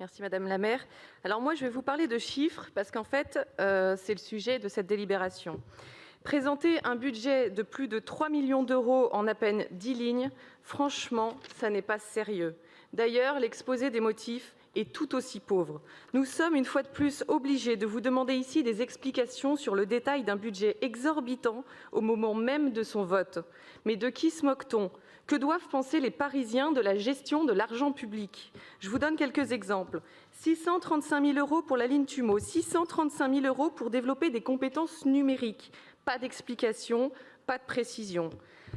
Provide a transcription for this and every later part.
Merci Madame la maire. Alors moi, je vais vous parler de chiffres parce qu'en fait, c'est le sujet de cette délibération. Présenter un budget de plus de 3 millions d'euros en à peine 10 lignes, franchement, ça n'est pas sérieux. D'ailleurs, l'exposé des motifs est tout aussi pauvre. Nous sommes une fois de plus obligés de vous demander ici des explications sur le détail d'un budget exorbitant au moment même de son vote. Mais de qui se moque-t-on ? Que doivent penser les Parisiens de la gestion de l'argent public ? Je vous donne quelques exemples. 635 000 € pour la ligne Tumo, 635 000 € pour développer des compétences numériques. Pas d'explication, pas de précision.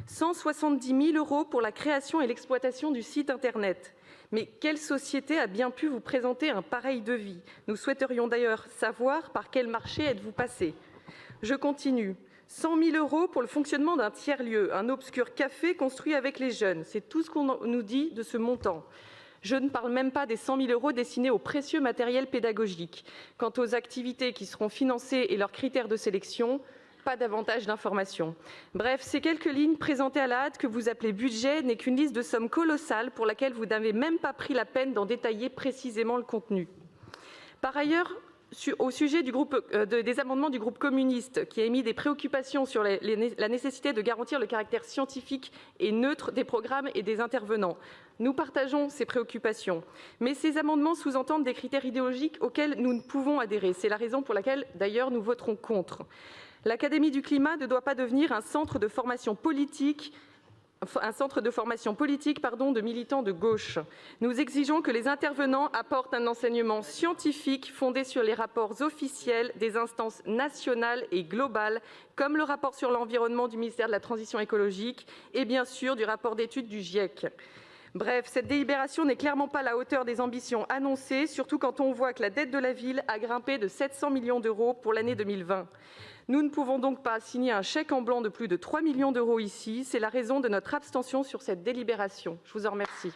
170 000 € pour la création et l'exploitation du site internet. Mais quelle société a bien pu vous présenter un pareil devis ? Nous souhaiterions d'ailleurs savoir par quel marché êtes-vous passé. Je continue. 100 000 € pour le fonctionnement d'un tiers-lieu, un obscur café construit avec les jeunes. C'est tout ce qu'on nous dit de ce montant. Je ne parle même pas des 100 000 € destinés au précieux matériel pédagogique. Quant aux activités qui seront financées et leurs critères de sélection, pas davantage d'informations. Bref, ces quelques lignes présentées à la hâte que vous appelez budget n'est qu'une liste de sommes colossales pour laquelle vous n'avez même pas pris la peine d'en détailler précisément le contenu. Par ailleurs, au sujet des amendements du groupe communiste qui a émis des préoccupations sur la nécessité de garantir le caractère scientifique et neutre des programmes et des intervenants, nous partageons ces préoccupations. Mais ces amendements sous-entendent des critères idéologiques auxquels nous ne pouvons adhérer. C'est la raison pour laquelle, d'ailleurs, nous voterons contre. L'Académie du climat ne doit pas devenir un centre de formation politique de militants de gauche. Nous exigeons que les intervenants apportent un enseignement scientifique fondé sur les rapports officiels des instances nationales et globales, comme le rapport sur l'environnement du ministère de la Transition écologique et bien sûr du rapport d'étude du GIEC. Bref, cette délibération n'est clairement pas à la hauteur des ambitions annoncées, surtout quand on voit que la dette de la ville a grimpé de 700 millions d'euros pour l'année 2020. Nous ne pouvons donc pas signer un chèque en blanc de plus de 3 millions d'euros ici. C'est la raison de notre abstention sur cette délibération. Je vous en remercie.